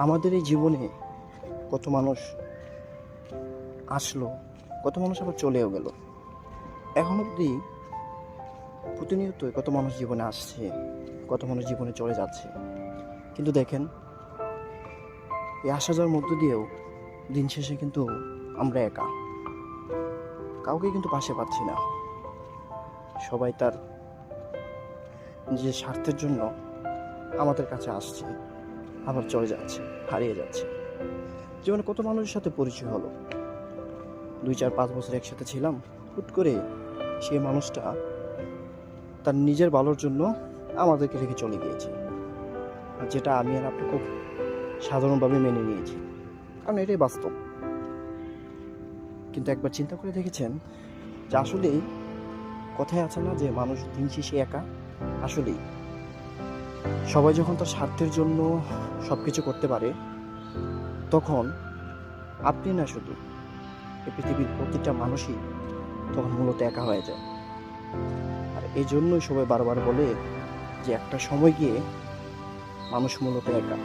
আমাদের এই জীবনে কত মানুষ আসলো, কত মানুষ আবার চলেও গেল। এখন অবধি প্রতিনিয়তই কত মানুষ জীবনে আসছে, কত মানুষ জীবনে চলে যাচ্ছে। কিন্তু দেখেন, এই আসা যাওয়ার মধ্য দিয়েও দিন শেষে কিন্তু আমরা একা, কাউকে কিন্তু পাশে পাচ্ছি না। সবাই তার নিজের স্বার্থের জন্য আমাদের কাছে আসছে, আবার চলে যাচ্ছে, হারিয়ে যাচ্ছে। জীবনে কত মানুষের সাথে পরিচয় হলো, 2, 4, 5 বছর একসাথে ছিলাম, হুট করে সেই মানুষটা তার নিজের ভালোর জন্য আমাদেরকে রেখে চলে গিয়েছে, আর যেটা আমি আর আপনি খুব সাধারণভাবে মেনে নিয়েছি, কারণ এটাই বাস্তব। কিন্তু একবার চিন্তা করে দেখেছেন যে আসলেই কথায় আছে না যে মানুষ দিন শেষে একা? আসলেই সবাই যখন তার স্বার্থের জন্য সব কিছু করতে পারে, তখন আপনি না, শুধু এই পৃথিবীর প্রতিটা মানুষই তখন মূলত একা হয়ে যায়। আর এই জন্যই সবাই বারবার বলে যে একটা সময় গিয়ে মানুষ মূলত একা।